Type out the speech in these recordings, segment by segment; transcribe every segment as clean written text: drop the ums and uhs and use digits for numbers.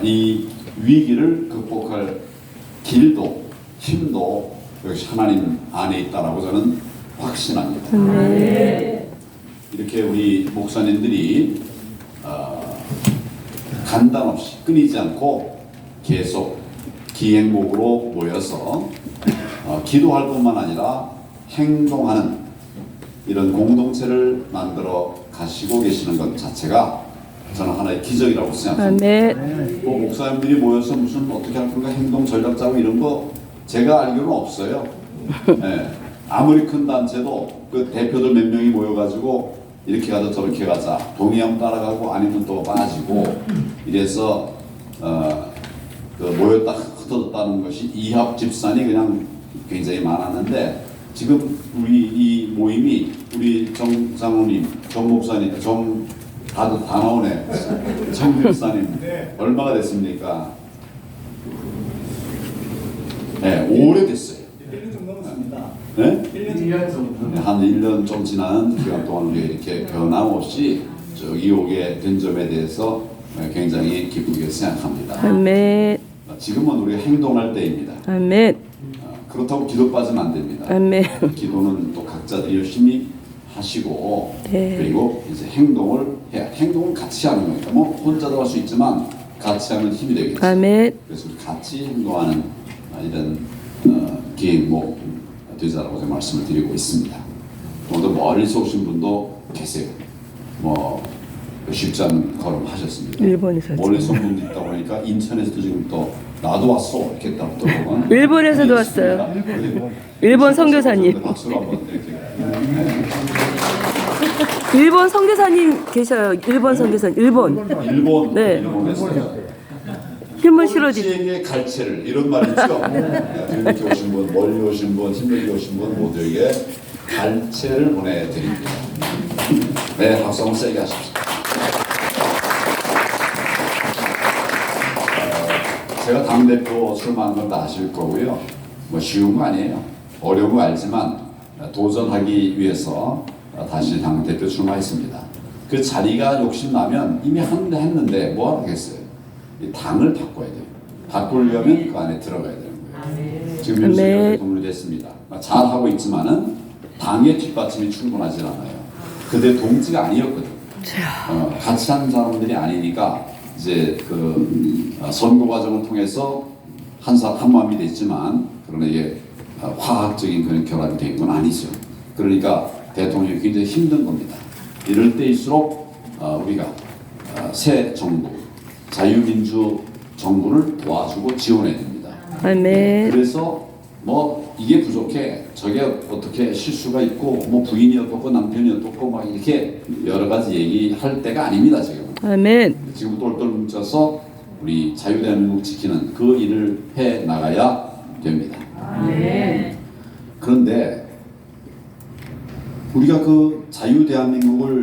이 위기를 극복할 길도 힘도 역시 하나님 안에 있다라고 저는 확신합니다. 이렇게 우리 목사님들이 간단 없이 끊이지 않고 계속 기행목으로 모여서 기도할 뿐만 아니라 행동하는 이런 공동체를 만들어 가시고 계시는 것 자체가 저는 하나의 기적이라고 생각합니다. 뭐 목사님들이 모여서 무슨 어떻게 할 건가 행동 전략 짜고 이런 거 제가 알기로는 없어요. 네. 아무리 큰 단체도 그 대표들 몇 명이 모여가지고 이렇게 가자 저렇게 가자 동의하면 따라가고 아니면 또 빠지고 이래서 그 모였다 흩어졌다는 것이 이합 집산이 그냥 굉장히 많았는데 지금 우리 이 모임이 우리 정 장로님, 정 목사님, 다들 다 나오네. 정 목사님 얼마가 됐습니까? 네, 오래됐어요. 1년 좀 넘었습니다. 네? 1년 정도. 한 1년 좀 지난 기간 동안 우리 이렇게 변함없이 이오게 된 점에 대해서 굉장히 기쁘게 생각합니다. 아멘. 지금은 우리가 행동할 때입니다. 아멘. 그렇다고 기도 빠지면 안 됩니다. 아멘. 기도는 또 각자들이 열심히 하시고 네. 그리고 이제 행동을 해야 행동을 같이 하는 거니까 뭐 혼자도 할 수 있지만 같이 하면 힘이 되겠죠. 아멘. 그래서 같이 행동하는 이런 기행목 되자라고 제가 말씀을 드리고 있습니다. 오늘 멀리서 오신 분도 계세요. 뭐 쉽지 않은 걸음 하셨습니다. 일본에서 멀리서 온 분도 있다 보니까 인천에서도 지금 또 나도 왔어 이렇게 했다고 또 일본에서도 왔어요. 일본 선교사님. 박수로 한번 이렇게. 일본 선교사님 계셔요. 일본 선교사님. 일본. 일본 네. 일본에서 힘을 실어드리. 꼴찌에게 갈채를 이런 말 있죠. 이렇게 오신 분, 멀리 오신 분, 힘들게 오신 분 모두에게 갈채를 보내드립니다. 네, 박수 한번 세게 하십시오. 제가 당대표 출마하는 건 다 아실 거고요. 뭐 쉬운 거 아니에요. 어려운 거 알지만 도전하기 위해서 다시 당대표 출마했습니다. 그 자리가 욕심나면 이미 했는데 뭐 하겠어요. 이 당을 바꿔야 돼요. 바꾸려면 그 안에 들어가야 되는 거예요. 지금 윤석열 대통령이 됐습니다. 잘하고 있지만은 당의 뒷받침이 충분하지 않아요. 그때 동지가 아니었거든. 같이 하는 사람들이 아니니까 이제 그 선거 과정을 통해서 한 마음이 됐지만 그러나 이게 화학적인 그런 결합이 된 건 아니죠. 그러니까 대통령이 굉장히 힘든 겁니다. 이럴 때일수록 우리가 새 정부, 자유민주 정부를 도와주고 지원해야 됩니다. 아멘. 그래서 뭐 이게 부족해, 저게 어떻게 실수가 있고 뭐 부인이 어떻고 남편이 어떻고 막 이렇게 여러 가지 얘기할 때가 아닙니다. 지금. 아멘. 지금 똘똘 뭉쳐서 우리 자유대한민국 지키는 그 일을 해 나가야 됩니다. 그런데 우리가 그 자유대한민국을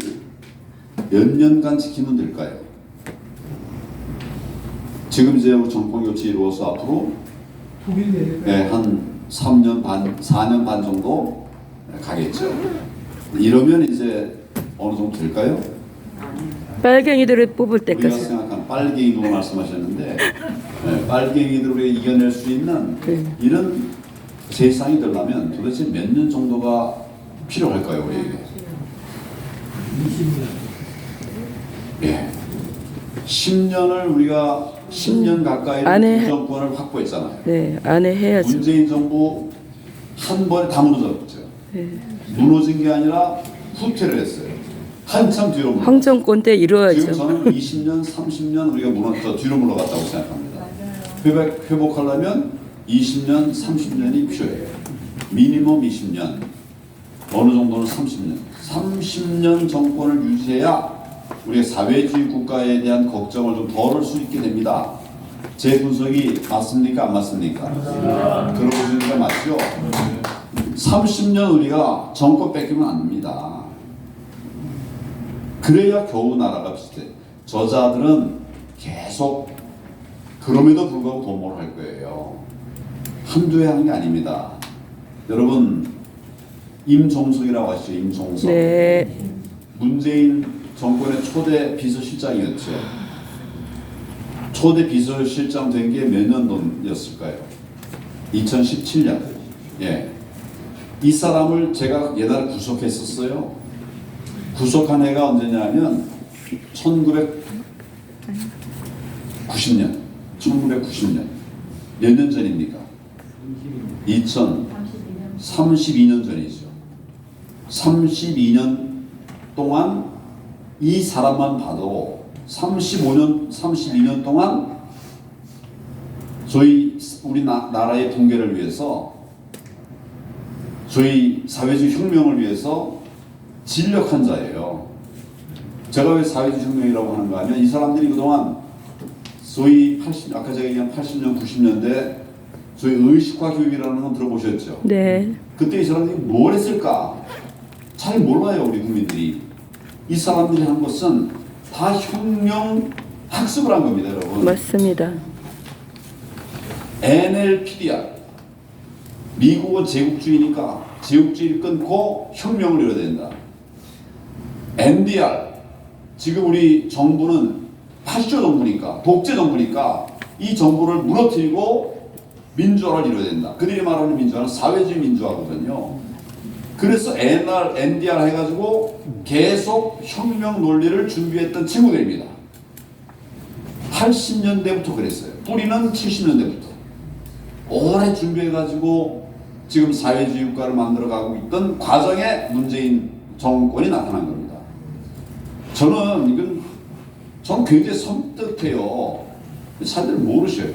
몇 년간 지키면 될까요? 지금 이제 정권 교체 이루어서 앞으로 한 3년 반, 4년 반 정도 가겠죠. 이러면 이제 어느 정도 될까요? 빨갱이들을 뽑을 우리가 때까지. 생각하는 빨갱이도 말씀하셨는데 빨갱이들을 이겨낼 수 있는 이런 세상이 되려면 도대체 몇 년 정도가 필요할까요, 우리에게? 20년. 예. 10년을 우리가 10년 가까이 정권을 확보했잖아요. 네, 안에 해야죠. 문재인 정부 한 번에 다 무너졌죠. 네. 무너진 게 아니라 후퇴를 했어요. 한참 뒤로 물러갔어요. 황정권 때 지금 이루어야죠. 저는 20년, 30년 우리가 뒤로 물러갔다고 생각합니다. 회복하려면 20년, 30년이 필요해요. 미니멈 20년, 어느 정도는 30년. 30년 정권을 유지해야 우리의 사회주의 국가에 대한 걱정을 좀 덜을 수 있게 됩니다. 제 분석이 맞습니까? 안 맞습니까? 그러고 보니까 맞죠? 30년 우리가 정권 뺏기면 안 됩니다. 그래야 겨우 나라가 비슷해. 저자들은 계속 그럼에도 불구하고 도모를 할 거예요. 한두 해 하는 게 아닙니다. 여러분 임종석이라고 아시죠? 임종석. 네. 문재인 정권의 초대 비서실장이었죠. 초대 비서실장 된 게 몇 년도였을까요? 2017년. 예. 이 사람을 제가 옛날에 구속했었어요. 구속한 해가 언제냐면 1990년. 1990년. 몇 년 전입니까? 2032년 전이죠. 32년 동안 이 사람만 봐도 32년 동안 저희 우리 나라의 통계를 위해서 저희 사회주의 혁명을 위해서 진력한 자예요. 제가 왜 사회주의 혁명이라고 하는가 하면 이 사람들이 그동안 소위 아까 제가 얘기한 80년, 90년대 소위 의식화 교육이라는 건 들어보셨죠? 네. 그때 이 사람들이 뭘 했을까? 잘 몰라요, 우리 국민들이. 이 사람들이 한 것은 다 혁명 학습을 한 겁니다, 여러분. 맞습니다. NLPDR. 미국은 제국주의니까 제국주의를 끊고 혁명을 이뤄야 된다. NDR. 지금 우리 정부는 파쇼 정부니까, 독재 정부니까 이 정부를 무너뜨리고 민주화를 이뤄야 된다. 그들이 말하는 민주화는 사회주의 민주화거든요. 그래서 NDR 해가지고 계속 혁명 논리를 준비했던 친구들입니다. 80년대부터 그랬어요. 뿌리는 70년대부터. 오래 준비해가지고 지금 사회주의 국가를 만들어가고 있던 과정에 문재인 정권이 나타난 겁니다. 저는 굉장히 섬뜩해요. 사람들 모르셔요.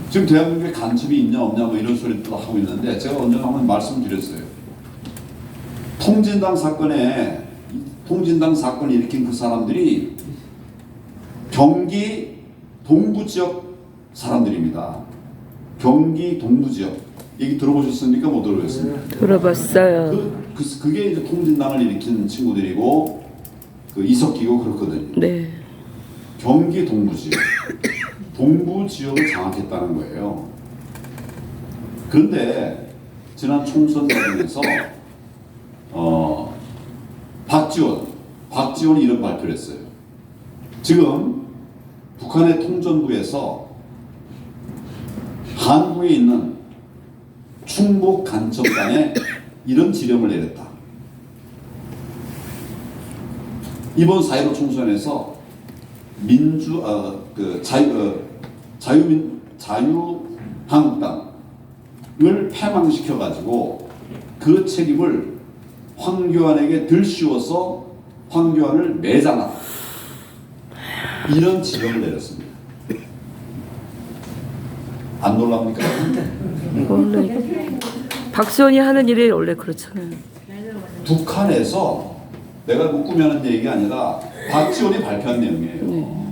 지금 대한민국에 간첩이 있냐 없냐 뭐 이런 소리도 하고 있는데 제가 언제 한번 말씀드렸어요. 통진당 사건을 일으킨 그 사람들이 경기 동부 지역 사람들입니다. 경기 동부 지역 얘기 들어보셨습니까? 못 들어보셨습니까? 들어봤어요. 그게 이제 통진당을 일으킨 친구들이고 그 이석기고 그렇거든요. 네. 경기 동부 지역, 동부 지역을 장악했다는 거예요. 그런데 지난 총선 과정에서 박지원이 이런 발표를 했어요. 지금 북한의 통전부에서 한국에 있는 충북 간첩단에 이런 지령을 내렸다. 이번 4.15 총선에서 자유한국당을 패망시켜가지고 그 책임을 황교안에게 들씌워서 황교안을 매장하라. 이런 지령을 내렸습니다. 안 놀랍니까? 원래 박지원이 하는 일이 원래 그렇잖아요. 북한에서 내가 뭐 꾸며낸 얘기가 아니라 박지원이 발표한 내용이에요.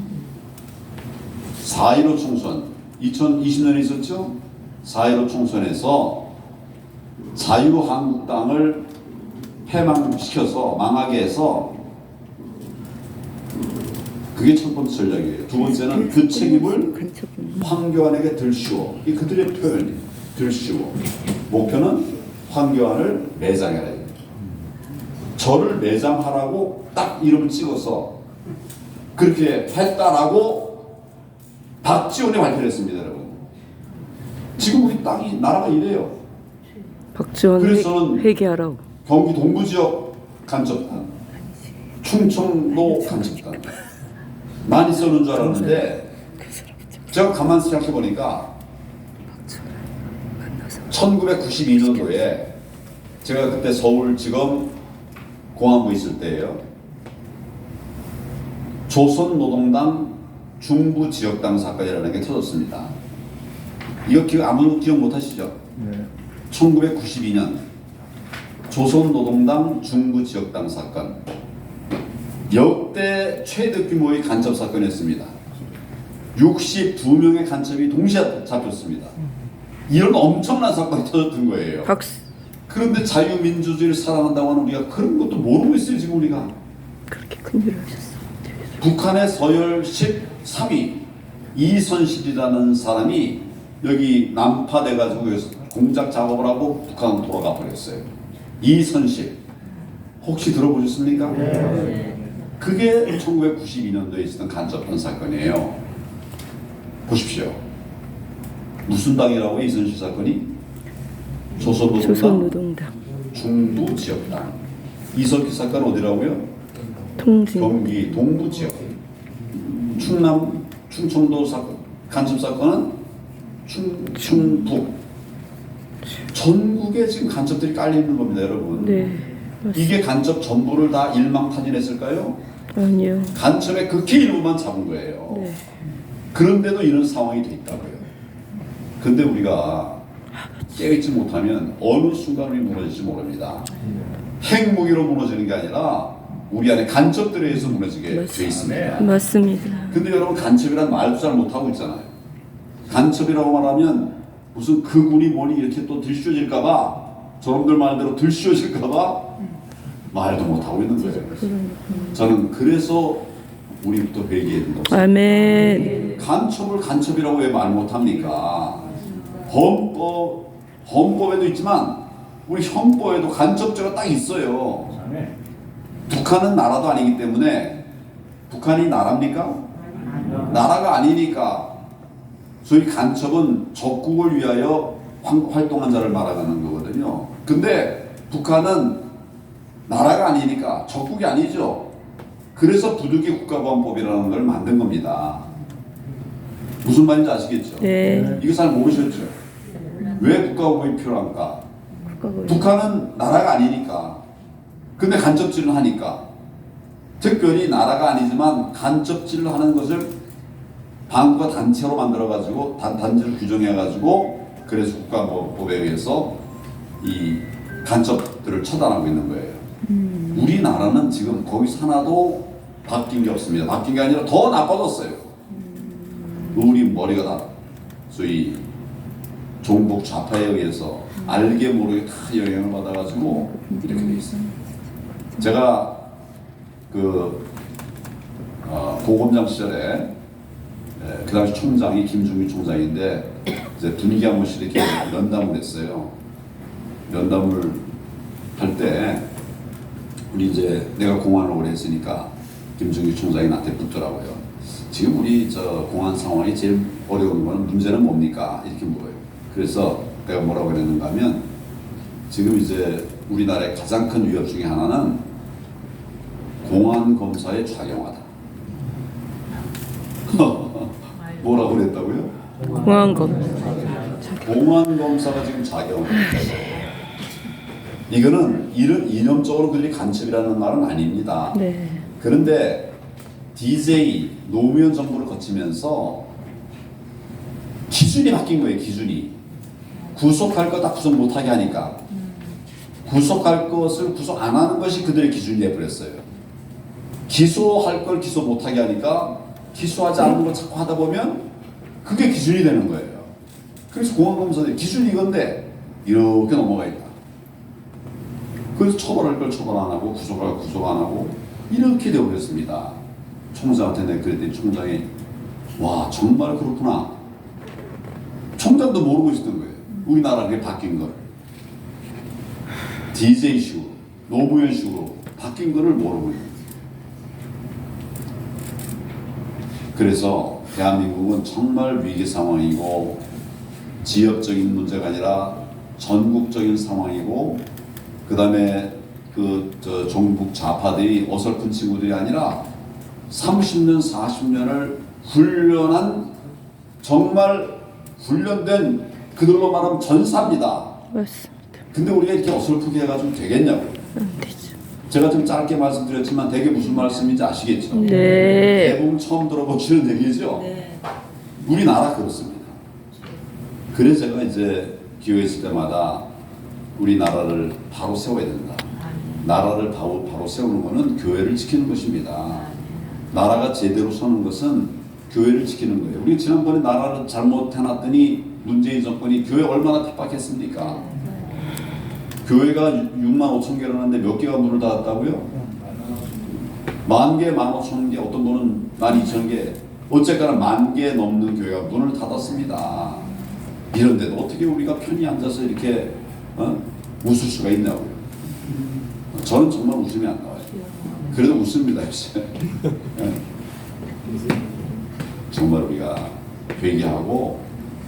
4.15 총선 2020년에 있었죠? 4.15 총선에서 자유한국당을 패망시켜서 망하게 해서 그게 첫 번째 전략이에요. 두 번째는 그 책임을 황교안에게 들씌워. 이 그들의 표현이 들씌워. 목표는 황교안을 매장해라. 저를 매장하라고 딱 이름을 찍어서 그렇게 했다라고 박지원이 발표를 했습니다, 여러분. 지금 우리 나라가 이래요. 박지원 그래서는 회개하라고. 경기 동부 지역 간첩단, 충청도 간첩단 많이 써는 줄 알았는데 제가 가만히 생각해 보니까 1992년도에 제가 그때 서울지검 공안부 있을 때예요. 조선노동당 중부지역당 사건이라는 게 터졌습니다. 이거 아무도 기억 못 하시죠? 네. 1992년 조선노동당 중부지역당 사건. 역대 최대 규모의 간첩 사건이었습니다. 62명의 간첩이 동시에 잡혔습니다. 이런 엄청난 사건이 터졌던 거예요. 그런데 자유민주주의를 사랑한다고 하는 우리가 그런 것도 모르고 있어요, 지금 우리가. 그렇게 큰일을 하셨어. 북한의 서열식 3위 이선실이라는 사람이 여기 난파돼가지고 여기서 공작 작업을 하고 북한으로 돌아가 버렸어요. 이선실 혹시 들어보셨습니까? 네. 그게 1992년도에 있었던 간첩단 사건이에요. 보십시오. 무슨 당이라고 이순신 사건이? 조선노동당, 조선노동당 중부 지역당. 이석기 사건 어디라고요? 통진 경기 동부 지역. 충남 충청도 사건 간첩 사건은 충북. 전국에 지금 간첩들이 깔려 있는 겁니다, 여러분. 네 맞습니다. 이게 간첩 전부를 다 일망타진했을까요? 아니요. 간첩의 극히 일부만 잡은 거예요. 네. 그런데도 이런 상황이 돼 있다고요. 근데 우리가 깨닫지 못하면 어느 순간 우리 무너질지 모릅니다. 핵무기로 무너지는 게 아니라 우리 안에 간첩들에 의해서 무너지게 돼 있습니다. 맞습니다. 근데 여러분 간첩이란 말도 잘 못하고 있잖아요. 간첩이라고 말하면 무슨 그군이 뭐니 이렇게 또 들씌워질까봐 저놈들 말대로 들씌워질까봐 말도 못하고 있는 거예요. 저는 그래서 우리부터 회개해야 된다고 생각해요. 아멘. 간첩을 간첩이라고 왜 말 못합니까? 헌법에도 있지만 우리 형법에도 간첩죄가 딱 있어요. 북한은 나라도 아니기 때문에 북한이 나라입니까? 나라가 아니니까 소위 간첩은 적국을 위하여 활동한 자를 말하는 거거든요. 근데 북한은 나라가 아니니까 적국이 아니죠. 그래서 부득이 국가보안법이라는 걸 만든 겁니다. 무슨 말인지 아시겠죠? 네. 이거 잘 모르셨죠? 왜 국가보안법이 필요한가? 국가보안. 북한은 나라가 아니니까. 근데 간첩질을 하니까. 특별히 나라가 아니지만 간첩질을 하는 것을 반국가 단체로 만들어가지고 단체를 규정해가지고 그래서 국가보안법에 의해서 이 간첩들을 처단하고 있는 거예요. 우리나라는 지금 거기서 하나도 바뀐 게 없습니다. 바뀐 게 아니라 더 나빠졌어요. 우리 머리가 다 소위 종북 좌파에 의해서 알게 모르게 다 영향을 받아가지고 이렇게 돼 있어요. 제가 고검장 시절에 그 당시 총장이 김중규 총장인데 이제 분위기 한 번씩 이렇게 면담을 했어요. 면담을 할 때 우리 이제 내가 공안을 오래 했으니까 김중규 총장이 나한테 묻더라고요. 지금 우리 저 공안 상황이 제일 어려운 거는 문제는 뭡니까? 이렇게 물어요. 그래서 내가 뭐라고 그랬는가 하면 지금 이제 우리나라의 가장 큰 위협 중에 하나는 공안 검사의 좌경화다. 뭐라고 그랬다고요? 공안검. 공안 검사가 지금 좌경화됐다고. 이거는 이념적으로 그들이 간첩이라는 말은 아닙니다. 네. 그런데 DJ 노무현 정부를 거치면서 기준이 바뀐 거예요. 기준이 구속할 거 다 구속 못하게 하니까 구속할 것을 구속 안 하는 것이 그들의 기준이 돼버렸어요. 기소할 걸 기소 못하게 하니까 기소하지 않는 걸 자꾸 하다 보면 그게 기준이 되는 거예요. 그래서 공안검사들이 기준이 이건데 이렇게 넘어가 있다. 그래서 처벌할 걸 처벌 안 하고 구속할 걸 구속 안 하고 이렇게 되어버렸습니다. 총장한테 내가 그랬더니 총장이 와 정말 그렇구나. 총장도 모르고 있었던 거예요. 우리나라가 바뀐 걸. DJ식으로 노무현식으로 바뀐 거를 모르고 있는 거예요. 그래서 대한민국은 정말 위기 상황이고 지역적인 문제가 아니라 전국적인 상황이고 그 다음에 종북 좌파들이 어설픈 친구들이 아니라 30년, 40년을 훈련한 정말 훈련된 그들로 말하면 전사입니다. 맞습니다. 근데 우리가 이렇게 어설프게 해가지고 되겠냐고요. 안 되죠. 제가 좀 짧게 말씀드렸지만 되게 무슨 말씀인지 아시겠죠? 네. 대부분 처음 들어보시는 얘기죠? 우리나라 그렇습니다. 그래서 제가 이제 기회 있을 때마다 우리나라를 바로 세워야 된다. 나라를 바로 세우는 것은 교회를 지키는 것입니다. 나라가 제대로 서는 것은 교회를 지키는 거예요. 우리 지난번에 나라를 잘못해놨더니 문재인 정권이 교회 얼마나 핍박했습니까? 교회가 6만 5천 개라는데 몇 개가 문을 닫았다고요? 10,000개, 15,000개, 어떤 분은 12,000개, 어쨌거나 10,000개 넘는 교회가 문을 닫았습니다. 이런데도 어떻게 우리가 편히 앉아서 이렇게 웃을 수가 있냐고요. 저는 정말 웃음이 안 나와요. 그래도 웃습니다. 정말 우리가 회개하고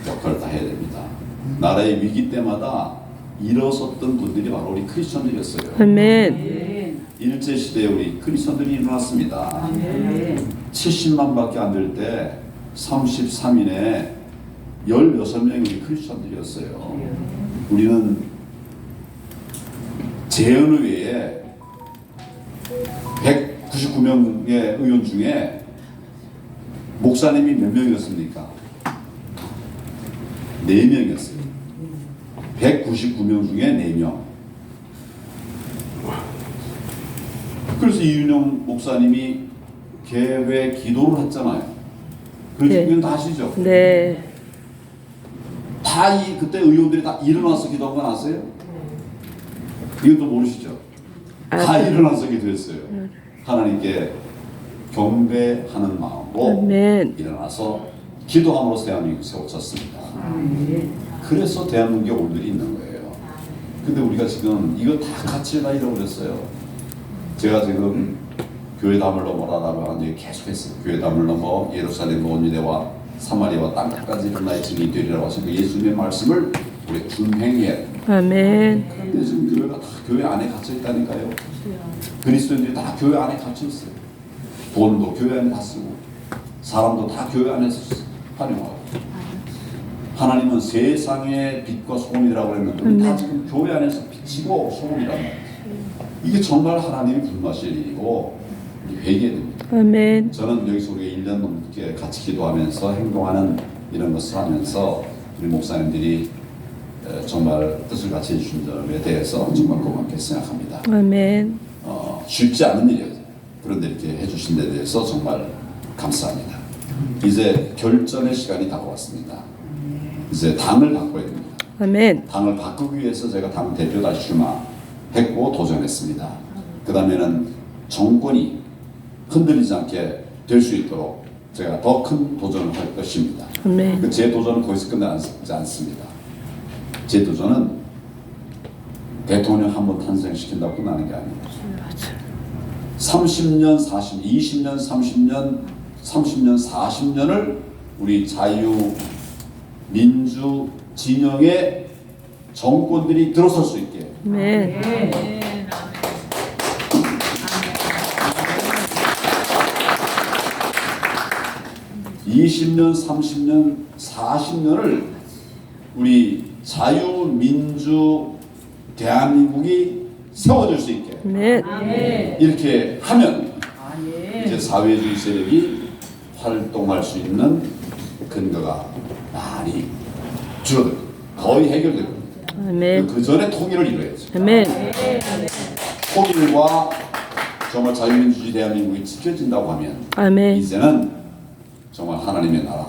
역할을 다 해야 됩니다. 나라의 위기 때마다 일어섰던 분들이 바로 우리 크리스천들이었어요. 아멘. 일제시대에 우리 크리스천들이 일어났습니다. 70만밖에 안 될 때 33인에 16명이 우리 크리스천들이었어요. 우리는 재헌의회에 199명의 의원 중에 목사님이 몇 명이었습니까? 4명이었어요. 199명 중에 4명. 그래서 이윤영 목사님이 개회 기도를 했잖아요. 그래서 네. 이건 다 아시죠? 네. 그때 의원들이 다 일어나서 기도한 건 아세요? 이것도 모르시죠? 다 일어나서 기도했어요. 하나님께 경배하는 마음으로 아멘. 일어나서 기도함으로 대한민국이 세워졌습니다. 그래서 대한민국이 오늘이 있는 거예요. 근데 우리가 지금 이거 다 가치를 잃어버렸어요. 제가 지금 교회 담을 넘어라라고 한 얘기 계속했어요. 교회 담을 넘어 예루살렘 온 유대와 사마리아와 땅끝까지 이른 나의 증인이 되리라고 하신 그 예수님의 말씀을 우리 준행해야 됩니다. 아멘. 그런데 지금 교회가 다 교회 안에 갇혀 있다니까요. 그리스도인들이 다 교회 안에 갇혀 있어요. 돈도 교회 안에 다 쓰고 사람도 다 교회 안에서 활용하고 하나님은 세상의 빛과 소금이라고 했는데 우리 다 지금 교회 안에서 빛이고 소금이란 말이에요. 이게 정말 하나님이 불마실 일이고 우리 회개해야 됩니다. 아멘. 저는 여기서 우리가 1년 넘게 같이 기도하면서 행동하는 이런 것을 하면서 우리 목사님들이 정말 뜻을 같이 해주신 점에 대해서 정말 고맙게 생각합니다. 아멘. 쉽지 않은 일이에요. 그런데 이렇게 해주신 데 대해서 정말 감사합니다. 이제 결전의 시간이 다가왔습니다. 이제 당을 바꿔야 됩니다. 아멘. 당을 바꾸기 위해서 제가 당 대표 다시 출마했고 도전했습니다. 그 다음에는 정권이 흔들리지 않게 될 수 있도록 제가 더 큰 도전을 할 것입니다. 아멘. 제 도전은 거기서 끝나지 않습니다. 제 도전은 대통령 한 번 탄생시킨다고 끝나는 게 아니에요. 30년, 40년, 20년, 30년, 40년을 우리 자유민주 진영의 정권들이 들어설 수 있게 아멘. 20년, 30년, 40년을 우리 자유민주 대한민국이 세워질 수 있게 아멘. 이렇게 하면 이제 사회주의 세력이 활동할 수 있는 근거가 많이 줄어들 겁니다. 거의 해결될 겁니다. 아멘. 그 전에 통일을 이루어야죠. 아멘. 통일과 정말 자유민주주의 대한민국이 지켜진다고 하면 아멘. 이제는 정말 하나님의 나라,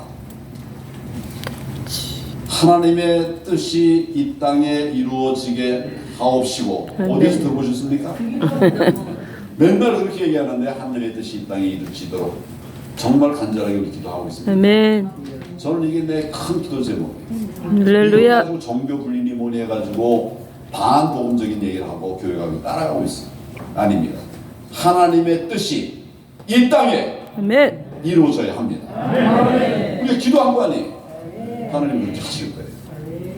하나님의 뜻이 이 땅에 이루어지게 하옵시고. 어디서 들어보셨습니까? 맨날 그렇게 얘기하는데 하나님의 뜻이 이 땅에 이루어지도록 정말 간절하게 우리 기도하고 있습니다. 아멘. 저는 이게 내 큰 기도 제목이에요. 할렐루야. 가지고 정교 분리니 뭐니 해가지고 반복음적인 얘기를 하고 교회가 따라가고 있어요. 아닙니다. 하나님의 뜻이 이 땅에 아멘. 이루어져야 합니다. 우리가 기도한 거 아니에요. 하나님은 그렇게 하실 거예요.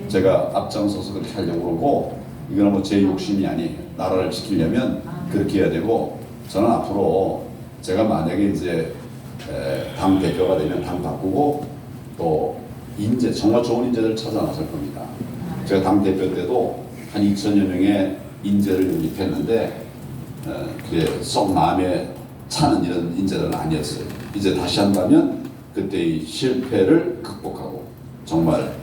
제가 앞장서서 그렇게 하려고 그러고 이거는 뭐 제 욕심이 아니에요. 나라를 지키려면 그렇게 해야 되고 저는 앞으로 제가 만약에 이제 당 대표가 되면 당 바꾸고 또 인재, 정말 좋은 인재들을 찾아 나설 겁니다. 제가 당 대표 때도 한 2,000여 명의 인재를 영입했는데 그게 썩 마음에 차는 이런 인재들은 아니었어요. 이제 다시 한다면 그때의 실패를 극복하고 정말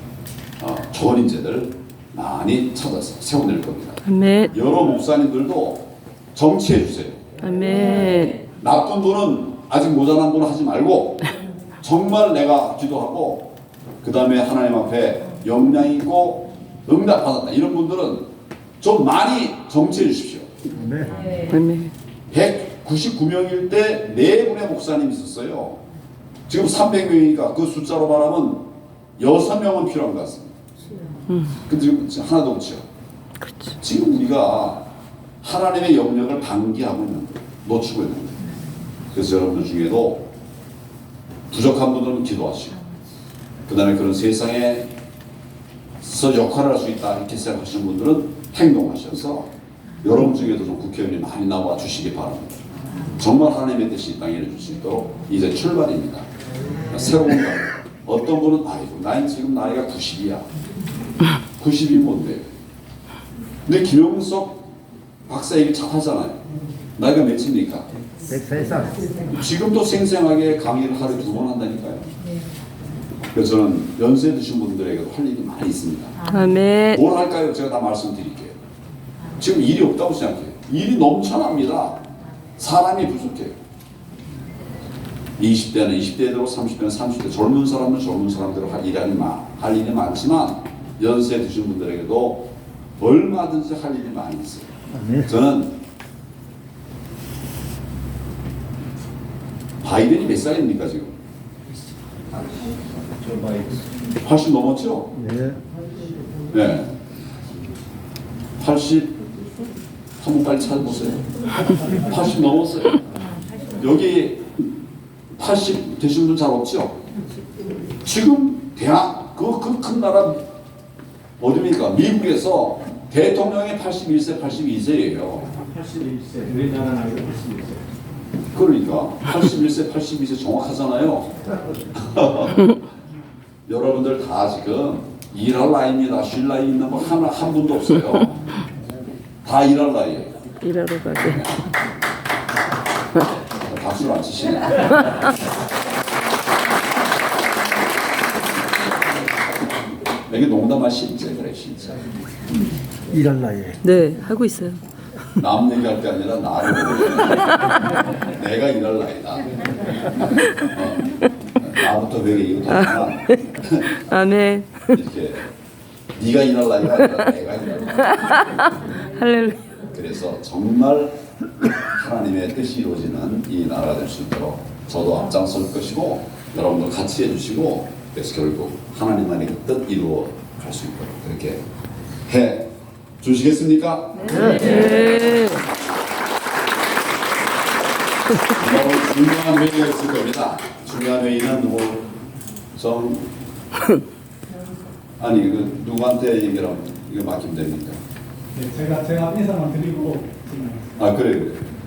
좋은 인재들 많이 찾아서 세워낼 겁니다. 아멘. 여러 목사님들도 정치해 주세요. 아멘. 나쁜 분은 아직 모자란 분은 하지 말고 정말 내가 기도하고 그 다음에 하나님 앞에 역량 있고 응답받았다 이런 분들은 좀 많이 정치해 주십시오. 아멘. 199명일 때 4분의 목사님이 있었어요. 지금 300명이니까 그 숫자로 말하면 6명은 필요한 것 같습니다. 근데 지금 하나도 없죠. 지금 우리가 하나님의 영역을 방기하고 있는 거예요. 놓치고 있는 거예요. 그래서 여러분들 중에도 부족한 분들은 기도하시고 그다음에 그런 세상에서 역할을 할 수 있다 이렇게 생각하시는 분들은 행동하셔서 여러분 중에도 좀 국회의원이 많이 나와 주시기 바랍니다. 정말 하나님의 뜻이 이 땅에 이루어질 수 있도록 이제 출발입니다. 새로운 날. 어떤 분은 아이고 나는 지금 나이가 90이야. 90이 뭔데? 근데 김영석 박사 얘기 잘 하잖아요. 나이가 몇입니까? 103살. 지금도 생생하게 강의를 하루에 2번 한다니까요. 그래서 저는 연세 드신 분들에게도 할 일이 많이 있습니다. 아멘. 뭘 할까요? 제가 다 말씀드릴게요. 지금 일이 없다고 생각해요. 일이 넘쳐납니다. 사람이 부족해요. 20대는 20대대로 30대는 30대 젊은 사람은 젊은 사람대로 할 일이 많지만 연세 드신 분들에게도 얼마든지 할 일이 많이 있어요. 저는 바이든이 몇 살입니까 지금? 80 넘었죠? 네. 네. 80 한번 빨리 찾아보세요. 80 넘었어요. 여기 80 되신 분 잘 없죠? 지금 대학 그 큰 나라 어디입니까? 미국에서 대통령이 81세, 82세예요. 81세. 우리나라 나이가 81세. 그러니까 81세, 82세 정확하잖아요. 여러분들 다 지금 일할 나이입니다. 쉴 나이 있는 분 한 분도 없어요. 다 일할 나이예요. 일하러 가게. 박수를 안 치시네. 이게 농담한 실제 그래 실제. 일할 나이에. 네, 하고 있어요. 남 얘기할 게 아니라 나를 보고 내가 일할 나이다. 나부터 왜 얘기도 하지만 아멘. 이렇게 네가 일할 나이가 아니라 내가 일할 나이. 할렐루야. 그래서 정말 하나님의 뜻이 이루어지는 이 나라가 될 수 있도록 저도 앞장설 것이고 여러분도 같이 해주시고 그래서 결국 하나님만의 그 뜻 이루어 갈 수 있도록 그렇게 해 주시겠습니까? 네. 여러분 중요한 회의가 있을 겁니다. 중요한 회의는 뭐좀 아니 그 누구한테 얘기를 하면 이거 맡기면 됩니까? 네, 제가 인사만 드리고 아 그래.